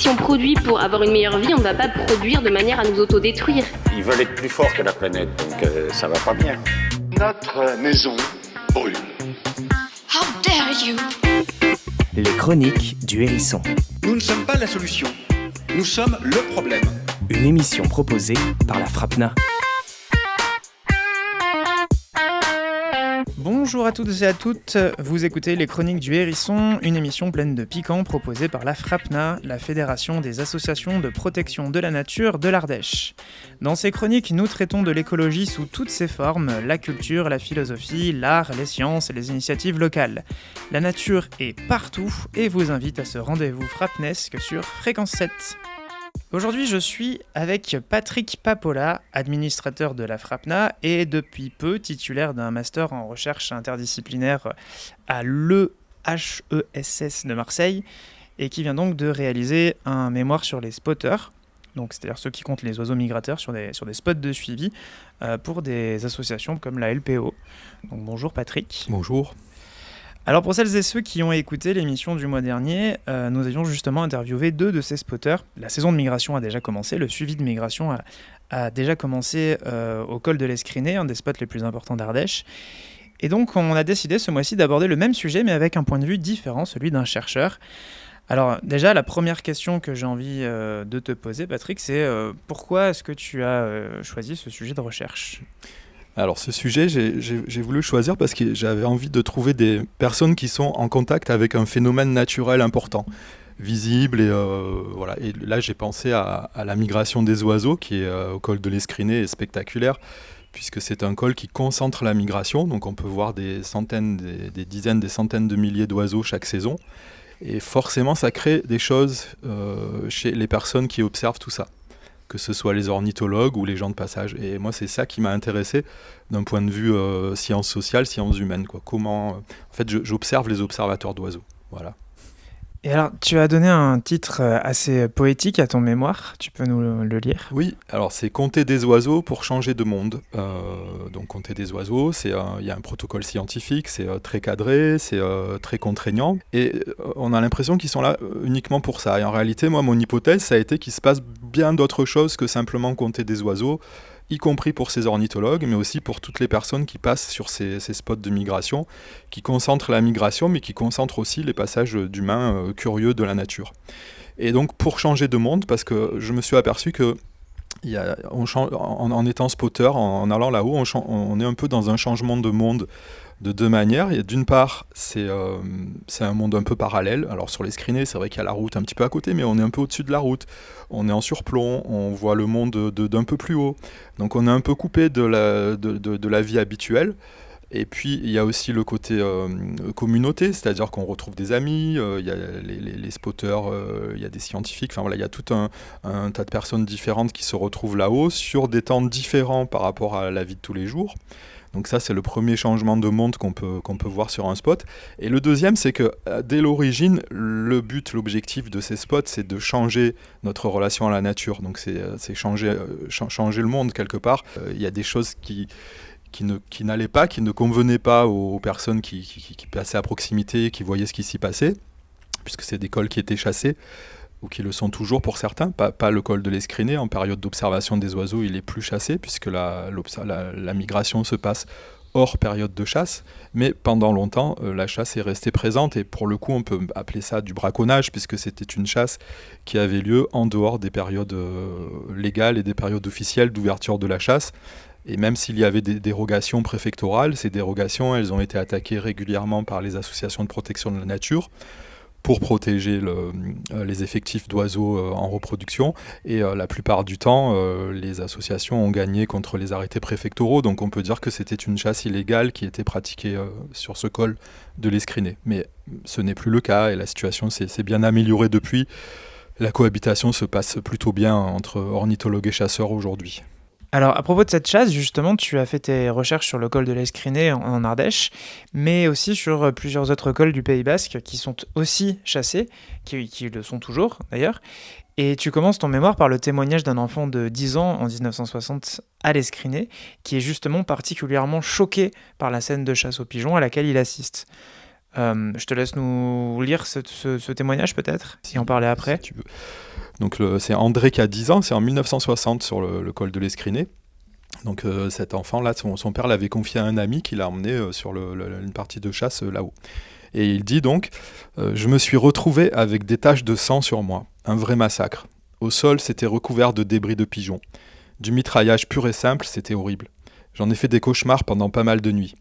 Si on produit pour avoir une meilleure vie, on ne va pas produire de manière à nous autodétruire. Ils veulent être plus forts que la planète, donc ça va pas bien. Notre maison brûle. How dare you! Les chroniques du Hérisson. Nous ne sommes pas la solution, nous sommes le problème. Une émission proposée par la FRAPNA. Bonjour à toutes et à toutes, vous écoutez Les Chroniques du Hérisson, une émission pleine de piquants proposée par la FRAPNA, la Fédération des associations de protection de la nature de l'Ardèche. Dans ces chroniques, nous traitons de l'écologie sous toutes ses formes, la culture, la philosophie, l'art, les sciences et les initiatives locales. La nature est partout et vous invite à ce rendez-vous frapnesque sur Fréquence 7. Aujourd'hui, je suis avec Patrick Papola, administrateur de la FRAPNA et depuis peu titulaire d'un master en recherche interdisciplinaire à l'EHESS de Marseille et qui vient donc de réaliser un mémoire sur les spotters, donc c'est-à-dire ceux qui comptent les oiseaux migrateurs sur des spots de suivi pour des associations comme la LPO. Donc bonjour Patrick. Bonjour. Alors pour celles et ceux qui ont écouté l'émission du mois dernier, nous avions justement interviewé 2 de ces spotters. La saison de migration a déjà commencé, le suivi de migration a déjà commencé au col de l'Escriné, un des spots les plus importants d'Ardèche. Et donc on a décidé ce mois-ci d'aborder le même sujet mais avec un point de vue différent, celui d'un chercheur. Alors déjà la première question que j'ai envie de te poser Patrick, c'est pourquoi est-ce que tu as choisi ce sujet de recherche ? Alors ce sujet, j'ai voulu le choisir parce que j'avais envie de trouver des personnes qui sont en contact avec un phénomène naturel important, visible. Et, voilà. Et là, j'ai pensé à la migration des oiseaux qui est au col de l'Escriné et spectaculaire, puisque c'est un col qui concentre la migration. Donc on peut voir des centaines, des dizaines, des centaines de milliers d'oiseaux chaque saison. Et forcément, ça crée des choses chez les personnes qui observent tout ça, que ce soit les ornithologues ou les gens de passage. Et moi, c'est ça qui m'a intéressé d'un point de vue sciences sociales, sciences humaines. Comment, en fait, j'observe les observateurs d'oiseaux. Voilà. Et alors, tu as donné un titre assez poétique à ton mémoire, tu peux nous le lire ? Oui, alors c'est Compter des oiseaux pour changer de monde. Donc compter des oiseaux, il y a un protocole scientifique, c'est très cadré, c'est très contraignant. Et on a l'impression qu'ils sont là uniquement pour ça. Et en réalité, moi, mon hypothèse, ça a été qu'il se passe bien d'autres choses que simplement compter des oiseaux, y compris pour ces ornithologues, mais aussi pour toutes les personnes qui passent sur ces spots de migration, qui concentrent la migration, mais qui concentrent aussi les passages d'humains curieux de la nature. Et donc, pour changer de monde, parce que je me suis aperçu que en étant spotter, en allant là-haut, on est un peu dans un changement de monde de 2 manières. Et d'une part, c'est un monde un peu parallèle. Alors sur l'Escriné, c'est vrai qu'il y a la route un petit peu à côté, mais on est un peu au-dessus de la route. On est en surplomb, on voit le monde d'un peu plus haut. Donc on est un peu coupé de la vie habituelle. Et puis il y a aussi le côté communauté, c'est-à-dire qu'on retrouve des amis, il y a les spotters, il y a des scientifiques, enfin voilà, il y a tout un tas de personnes différentes qui se retrouvent là-haut sur des temps différents par rapport à la vie de tous les jours. Donc ça, c'est le premier changement de monde qu'on peut voir sur un spot. Et le deuxième, c'est que dès l'origine, l'objectif de ces spots, c'est de changer notre relation à la nature. Donc c'est changer le monde quelque part. Il y a des choses qui n'allaient pas, qui ne convenaient pas aux personnes qui passaient à proximité, qui voyaient ce qui s'y passait, puisque c'est des cols qui étaient chassés, ou qui le sont toujours pour certains, pas le col de l'Escriné. En période d'observation des oiseaux, il est plus chassé, puisque la migration se passe hors période de chasse, mais pendant longtemps, la chasse est restée présente, et pour le coup, on peut appeler ça du braconnage, puisque c'était une chasse qui avait lieu en dehors des périodes légales et des périodes officielles d'ouverture de la chasse. Et même s'il y avait des dérogations préfectorales, ces dérogations, elles ont été attaquées régulièrement par les associations de protection de la nature pour protéger les effectifs d'oiseaux en reproduction. Et la plupart du temps, les associations ont gagné contre les arrêtés préfectoraux. Donc on peut dire que c'était une chasse illégale qui était pratiquée sur ce col de l'Escriné. Mais ce n'est plus le cas et la situation s'est bien améliorée depuis. La cohabitation se passe plutôt bien entre ornithologues et chasseurs aujourd'hui. Alors, à propos de cette chasse, justement, tu as fait tes recherches sur le col de l'Escriné en Ardèche, mais aussi sur plusieurs autres cols du Pays Basque qui sont aussi chassés, qui le sont toujours d'ailleurs. Et tu commences ton mémoire par le témoignage d'un enfant de 10 ans en 1960 à l'Escriné, qui est justement particulièrement choqué par la scène de chasse aux pigeons à laquelle il assiste. Je te laisse nous lire ce témoignage peut-être, et en parler après. Si tu veux. Donc c'est André qui a 10 ans, c'est en 1960 sur le col de l'Escriné. Donc cet enfant-là, son père l'avait confié à un ami qui l'a emmené sur une partie de chasse là-haut. Et il dit donc « Je me suis retrouvé avec des taches de sang sur moi, un vrai massacre. Au sol, c'était recouvert de débris de pigeons. Du mitraillage pur et simple, c'était horrible. J'en ai fait des cauchemars pendant pas mal de nuits.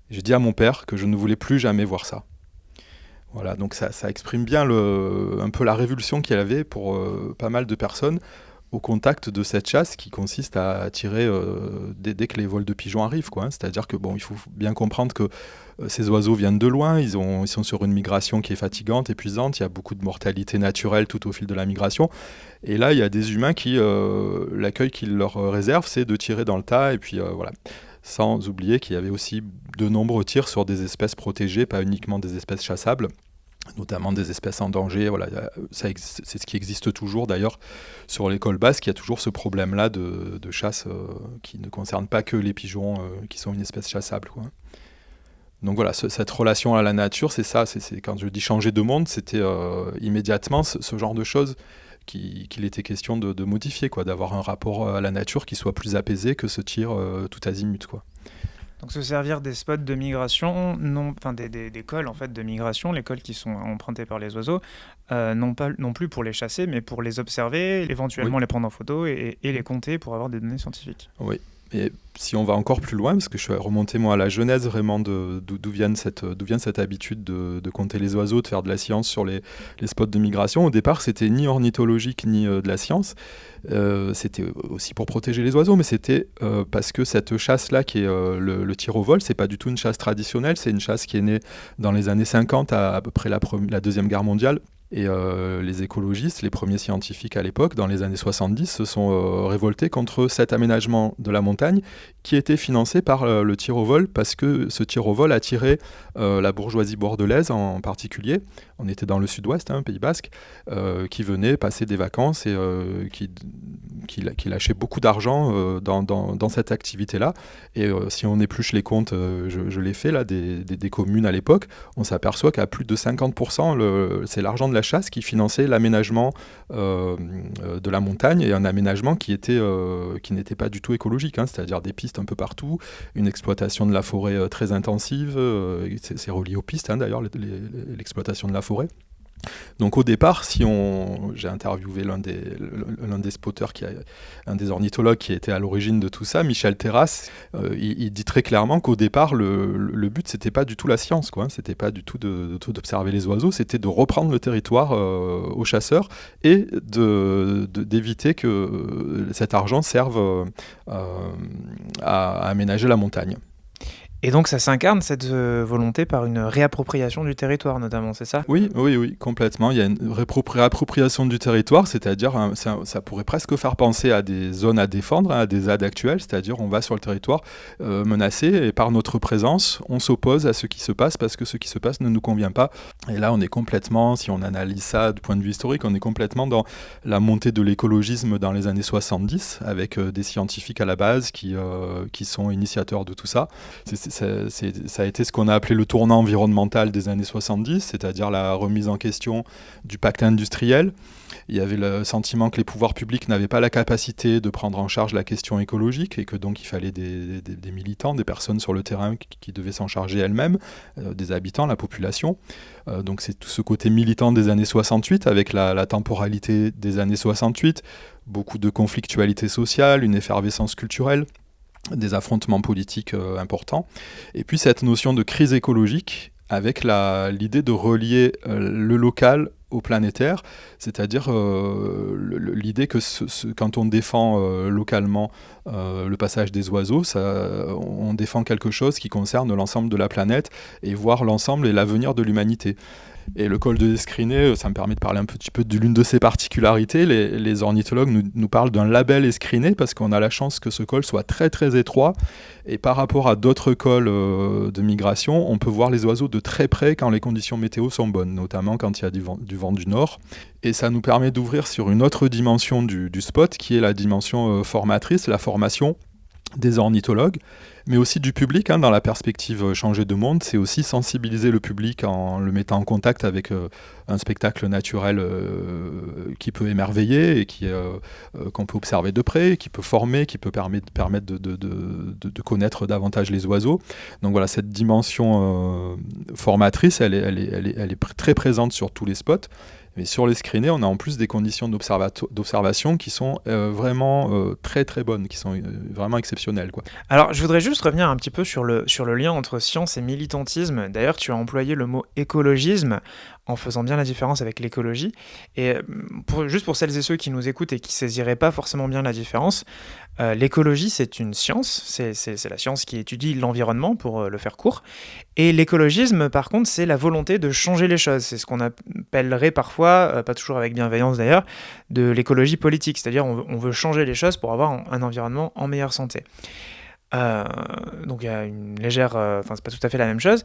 J'ai dit à mon père que je ne voulais plus jamais voir ça. » Voilà, donc ça exprime bien un peu la révulsion qu'il avait pour pas mal de personnes au contact de cette chasse qui consiste à tirer dès que les vols de pigeons arrivent, quoi, hein. C'est-à-dire que il faut bien comprendre que ces oiseaux viennent de loin, ils sont sur une migration qui est fatigante, épuisante, il y a beaucoup de mortalité naturelle tout au fil de la migration. Et là, il y a des humains qui, l'accueil qu'ils leur réservent, c'est de tirer dans le tas, et puis voilà. Sans oublier qu'il y avait aussi de nombreux tirs sur des espèces protégées, pas uniquement des espèces chassables, notamment des espèces en danger. Voilà, c'est ce qui existe toujours d'ailleurs sur les cols basques. Il y a toujours ce problème-là de chasse qui ne concerne pas que les pigeons qui sont une espèce chassable, quoi. Donc voilà, cette relation à la nature, c'est ça. C'est quand je dis changer de monde, c'était immédiatement ce genre de choses qu'il était question de modifier, quoi, d'avoir un rapport à la nature qui soit plus apaisé que ce tir tout azimut, quoi. Donc se servir des spots de migration, des cols en fait de migration, les cols qui sont empruntés par les oiseaux, non plus pour les chasser, mais pour les observer, éventuellement les prendre en photo et les compter pour avoir des données scientifiques. Oui. Et si on va encore plus loin, parce que je suis remonté moi à la genèse vraiment d'où vient cette habitude de compter les oiseaux, de faire de la science sur les spots de migration. Au départ, c'était ni ornithologique ni de la science. C'était aussi pour protéger les oiseaux, mais c'était parce que cette chasse-là, qui est le tir au vol, c'est pas du tout une chasse traditionnelle. C'est une chasse qui est née dans les années 50, à peu près la Deuxième Guerre mondiale. Et les écologistes, les premiers scientifiques à l'époque, dans les années 70, se sont révoltés contre cet aménagement de la montagne qui était financé par le tir au vol, parce que ce tir au vol attirait la bourgeoisie bordelaise en particulier. On était dans le sud-ouest, Pays basque, qui venait passer des vacances et qui lâchait beaucoup d'argent dans cette activité-là. Et si on épluche les comptes, je l'ai fait là, des communes à l'époque, on s'aperçoit qu'à plus de 50%, c'est l'argent de la chasse qui finançait l'aménagement de la montagne, et un aménagement qui n'était pas du tout écologique, c'est-à-dire des pistes un peu partout, une exploitation de la forêt très intensive, c'est relié aux pistes d'ailleurs, l'exploitation de la forêt. Donc au départ, j'ai interviewé l'un des spotters, un des ornithologues qui était à l'origine de tout ça, Michel Terrasse. Il dit très clairement qu'au départ, le but, c'était pas du tout la science, quoi. C'était pas du tout d'observer les oiseaux, c'était de reprendre le territoire aux chasseurs et d'éviter que cet argent serve à aménager la montagne. Et donc ça s'incarne, cette volonté, par une réappropriation du territoire notamment, c'est ça ? Oui, complètement. Il y a une réappropriation du territoire, c'est-à-dire ça pourrait presque faire penser à des zones à défendre, à des ZAD actuelles, c'est-à-dire on va sur le territoire menacé, et par notre présence, on s'oppose à ce qui se passe parce que ce qui se passe ne nous convient pas. Et là, on est complètement, si on analyse ça du point de vue historique, on est complètement dans la montée de l'écologisme dans les années 70, avec des scientifiques à la base qui sont initiateurs de tout ça. Ça a été ce qu'on a appelé le tournant environnemental des années 70, c'est-à-dire la remise en question du pacte industriel. Il y avait le sentiment que les pouvoirs publics n'avaient pas la capacité de prendre en charge la question écologique, et que donc il fallait des militants, des personnes sur le terrain qui devaient s'en charger elles-mêmes, des habitants, la population. Donc c'est tout ce côté militant des années 68, avec la temporalité des années 68, beaucoup de conflictualité sociale, une effervescence culturelle, des affrontements politiques importants. Et puis cette notion de crise écologique, avec l'idée de relier le local au planétaire, c'est-à-dire l'idée que quand on défend localement le passage des oiseaux, on défend quelque chose qui concerne l'ensemble de la planète, et voir l'ensemble et l'avenir de l'humanité. Et le col de l'Escriné, ça me permet de parler un petit peu de l'une de ses particularités. Les ornithologues nous parlent d'un label Escriné, parce qu'on a la chance que ce col soit très très étroit, et par rapport à d'autres cols de migration, on peut voir les oiseaux de très près quand les conditions météo sont bonnes, notamment quand il y a du vent du nord. Et ça nous permet d'ouvrir sur une autre dimension du spot, qui est la dimension formatrice, la formation. des ornithologues, mais aussi du public, dans la perspective changer de monde. C'est aussi sensibiliser le public en le mettant en contact avec un spectacle naturel qui peut émerveiller et qu'on peut observer de près, qui peut former, qui peut permettre de connaître davantage les oiseaux. Donc voilà, cette dimension formatrice, elle est très présente sur tous les spots. Mais sur les screenés, on a en plus des conditions d'observation qui sont vraiment très très bonnes, qui sont vraiment exceptionnelles, quoi. Alors, je voudrais juste revenir un petit peu sur le lien entre science et militantisme. D'ailleurs, tu as employé le mot écologisme en faisant bien la différence avec l'écologie. Et juste pour celles et ceux qui nous écoutent et qui ne saisiraient pas forcément bien la différence, l'écologie, c'est une science, c'est la science qui étudie l'environnement, pour le faire court. Et l'écologisme, par contre, c'est la volonté de changer les choses. C'est ce qu'on appellerait parfois, pas toujours avec bienveillance d'ailleurs, de l'écologie politique. C'est-à-dire on veut changer les choses pour avoir un environnement en meilleure santé. Donc il y a une légère... c'est pas tout à fait la même chose.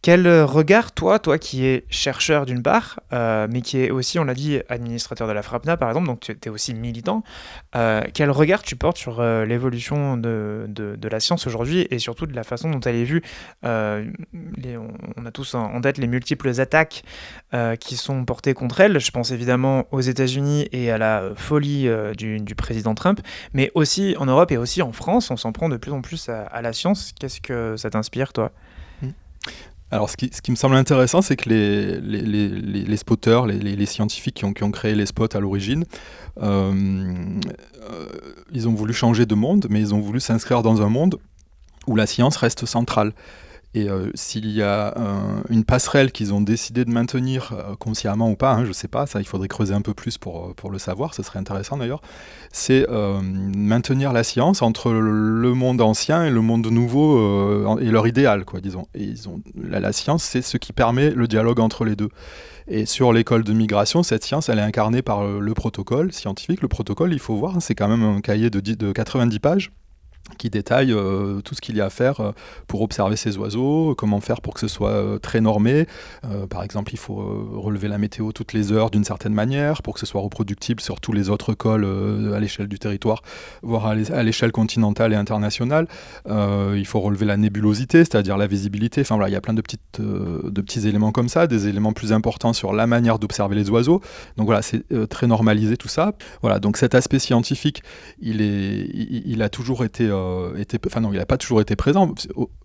Quel regard, toi qui es chercheur d'une part, mais qui est aussi, on l'a dit, administrateur de la FRAPNA par exemple, donc tu es aussi militant, quel regard tu portes sur l'évolution de la science aujourd'hui et surtout de la façon dont elle est vue on a tous en tête les multiples attaques qui sont portées contre elle. Je pense évidemment aux États-Unis et à la folie du président Trump, mais aussi en Europe et aussi en France, on s'en prend de plus en plus à la science. Qu'est-ce que ça t'inspire, toi ? Alors, ce qui me semble intéressant, c'est que les spotters, les scientifiques qui ont créé les spots à l'origine, ils ont voulu changer de monde, mais ils ont voulu s'inscrire dans un monde où la science reste centrale. Et s'il y a une passerelle qu'ils ont décidé de maintenir consciemment ou pas, je ne sais pas, ça il faudrait creuser un peu plus pour le savoir, ce serait intéressant d'ailleurs, c'est maintenir la science entre le monde ancien et le monde nouveau et leur idéal, quoi, disons. Et la science, c'est ce qui permet le dialogue entre les deux. Et sur l'école de migration, cette science, elle est incarnée par le protocole scientifique. Le protocole, il faut voir, c'est quand même un cahier de 90 pages, qui détaille tout ce qu'il y a à faire pour observer ces oiseaux, comment faire pour que ce soit très normé. Par exemple, il faut relever la météo toutes les heures d'une certaine manière pour que ce soit reproductible sur tous les autres cols à l'échelle du territoire, voire à l'échelle continentale et internationale. Il faut relever la nébulosité, c'est-à-dire la visibilité. Enfin voilà, il y a plein de petits éléments comme ça, des éléments plus importants sur la manière d'observer les oiseaux. Donc voilà, c'est très normalisé tout ça. Voilà, donc cet aspect scientifique, il a toujours été... non, il n'a pas toujours été présent.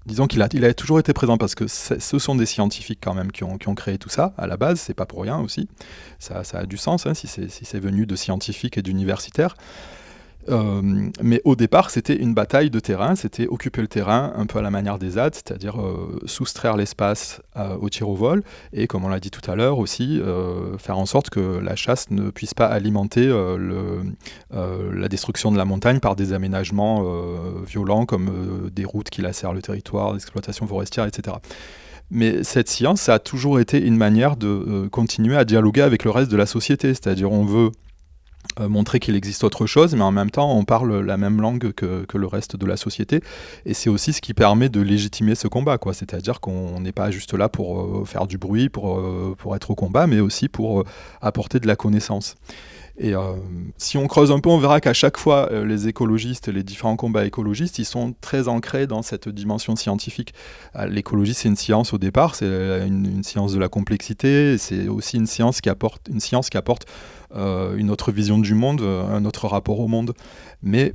Disons qu'il a toujours été présent parce que ce sont des scientifiques quand même qui ont créé tout ça à la base. C'est pas pour rien aussi. Ça a du sens si c'est venu de scientifiques et d'universitaires. Mais au départ, c'était une bataille de terrain, c'était occuper le terrain un peu à la manière des ZAD, c'est-à-dire soustraire l'espace au tir au vol, et comme on l'a dit tout à l'heure aussi, faire en sorte que la chasse ne puisse pas alimenter la destruction de la montagne par des aménagements violents comme des routes qui lacèrent le territoire, l'exploitation forestière, etc. Mais cette science, ça a toujours été une manière de continuer à dialoguer avec le reste de la société, c'est-à-dire on veut montrer qu'il existe autre chose, mais en même temps on parle la même langue que le reste de la société, et c'est aussi ce qui permet de légitimer ce combat, quoi. C'est-à-dire qu'on n'est pas juste là pour faire du bruit, pour être au combat, mais aussi pour apporter de la connaissance. Et si on creuse un peu, on verra qu'à chaque fois, les écologistes, les différents combats écologistes, ils sont très ancrés dans cette dimension scientifique. L'écologie, c'est une science au départ, c'est une science de la complexité, c'est aussi une science qui apporte une autre vision du monde, un autre rapport au monde. Mais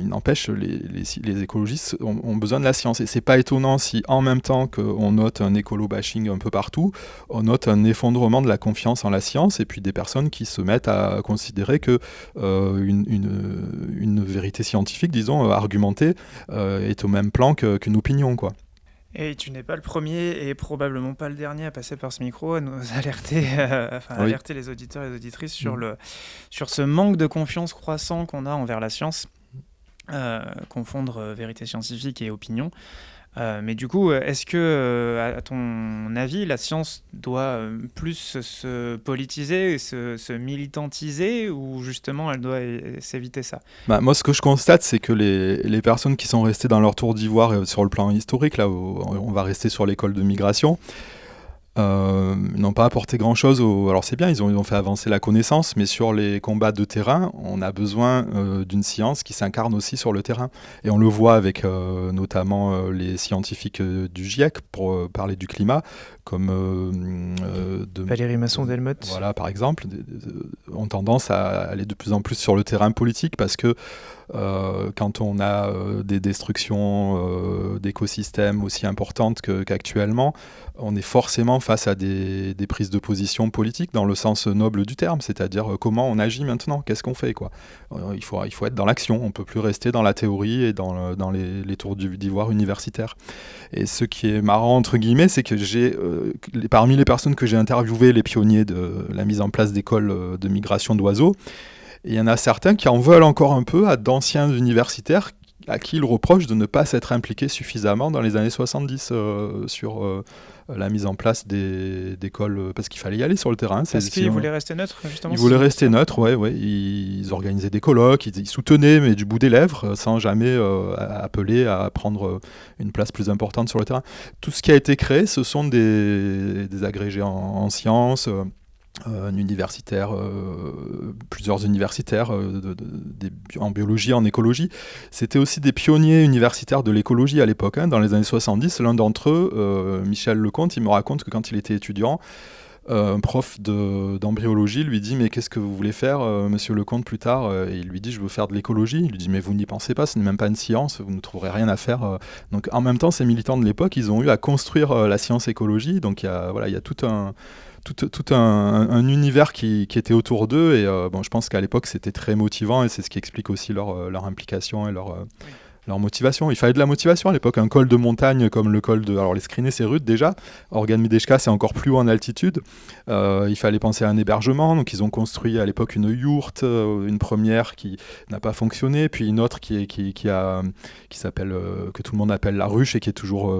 il n'empêche, les écologistes ont besoin de la science. Et c'est pas étonnant si, en même temps qu'on note un écolo-bashing un peu partout, on note un effondrement de la confiance en la science, et puis des personnes qui se mettent à considérer que une vérité scientifique, disons, argumentée, est au même plan qu'une opinion, quoi. Et tu n'es pas le premier et probablement pas le dernier à passer par ce micro, à nous alerter, alerter les auditeurs et les auditrices sur ce manque de confiance croissant qu'on a envers la science. Confondre vérité scientifique et opinion. Mais du coup, est-ce que, à ton avis, la science doit plus se politiser, se militantiser, ou justement elle doit s'éviter ça ? Moi, ce que je constate, c'est que les personnes qui sont restées dans leur tour d'ivoire sur le plan historique, là où on va rester sur l'école de migration, Ils n'ont pas apporté grand-chose. Alors c'est bien, ils ont fait avancer la connaissance, mais sur les combats de terrain, on a besoin d'une science qui s'incarne aussi sur le terrain. Et on le voit avec notamment les scientifiques du GIEC pour parler du climat, comme Valérie Masson-Delmotte. Voilà, par exemple, ont tendance à aller de plus en plus sur le terrain politique parce que quand on a des destructions d'écosystèmes aussi importantes qu'actuellement, on est forcément face à des prises de position politiques dans le sens noble du terme, c'est-à-dire comment on agit maintenant, qu'est-ce qu'on fait, quoi. Il faut être dans l'action, on ne peut plus rester dans la théorie et dans les tours d'ivoire universitaires. Et ce qui est marrant, entre guillemets, c'est que parmi les personnes que j'ai interviewées, les pionniers de la mise en place d'écoles de migration d'oiseaux, il y en a certains qui en veulent encore un peu à d'anciens universitaires à qui ils reprochent de ne pas s'être impliqués suffisamment dans les années 70 sur la mise en place d'écoles, parce qu'il fallait y aller sur le terrain. Parce qu'ils voulaient rester neutres, justement. Ils voulaient rester neutres, ouais. Ils organisaient des colloques, ils soutenaient, mais du bout des lèvres, sans jamais appeler à prendre une place plus importante sur le terrain. Tout ce qui a été créé, ce sont des agrégés en sciences, un universitaire, plusieurs universitaires en biologie, en écologie. C'était aussi des pionniers universitaires de l'écologie à l'époque, dans les années 70. L'un d'entre eux, Michel Lecomte, il me raconte que quand il était étudiant, un prof d'embryologie lui dit « Mais qu'est-ce que vous voulez faire, monsieur Lecomte, plus tard ?» Et il lui dit « Je veux faire de l'écologie. » Il lui dit « Mais vous n'y pensez pas, ce n'est même pas une science, vous ne trouverez rien à faire. » Donc en même temps, ces militants de l'époque, ils ont eu à construire la science écologie. Donc il y a tout un univers qui était autour d'eux, et je pense qu'à l'époque c'était très motivant, et c'est ce qui explique aussi leur implication et leur motivation. Il fallait de la motivation à l'époque. Un col de montagne comme le col de... Alors les Skrinés, c'est rude déjà. Organ Mideshka, c'est encore plus haut en altitude. Il fallait penser à un hébergement. Donc ils ont construit à l'époque une yourte, une première qui n'a pas fonctionné, puis une autre qui s'appelle, que tout le monde appelle la ruche, et qui est toujours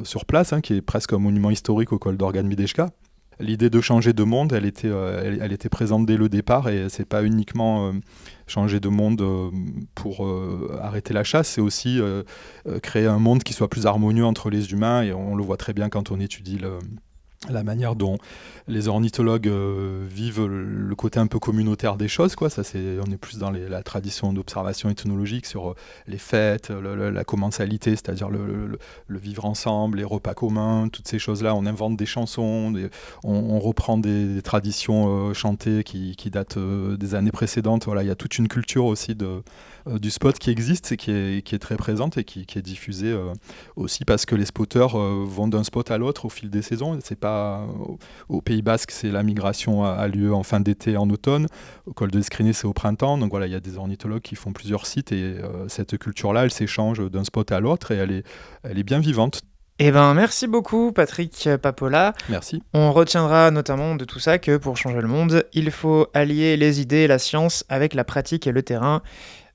sur place, qui est presque un monument historique au col d'Organ Mideshka. L'idée de changer de monde, elle était présente dès le départ, et c'est pas uniquement changer de monde pour arrêter la chasse, c'est aussi créer un monde qui soit plus harmonieux entre les humains, et on le voit très bien quand on étudie la manière dont les ornithologues vivent le côté un peu communautaire des choses, quoi. Ça, on est plus dans la tradition d'observation ethnologique sur les fêtes, la commensalité, c'est-à-dire le vivre ensemble, les repas communs, toutes ces choses-là. On invente des chansons, on reprend des traditions chantées qui datent des années précédentes. Voilà, il y a toute une culture aussi du spot qui existe et qui est très présente, et qui est diffusée aussi parce que les spotters vont d'un spot à l'autre au fil des saisons. C'est pas au Pays Basque, c'est la migration a lieu en fin d'été, en automne. Au col de Skrinné, c'est au printemps. Donc voilà, il y a des ornithologues qui font plusieurs sites, et cette culture-là, elle s'échange d'un spot à l'autre, et elle est bien vivante. Eh ben, merci beaucoup, Patrick Papola. Merci. On retiendra notamment de tout ça que pour changer le monde, il faut allier les idées et la science avec la pratique et le terrain,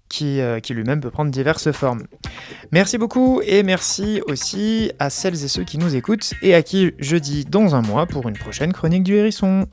qui lui-même peut prendre diverses formes. Merci beaucoup, et merci aussi à celles et ceux qui nous écoutent, et à qui je dis dans un mois pour une prochaine chronique du Hérisson.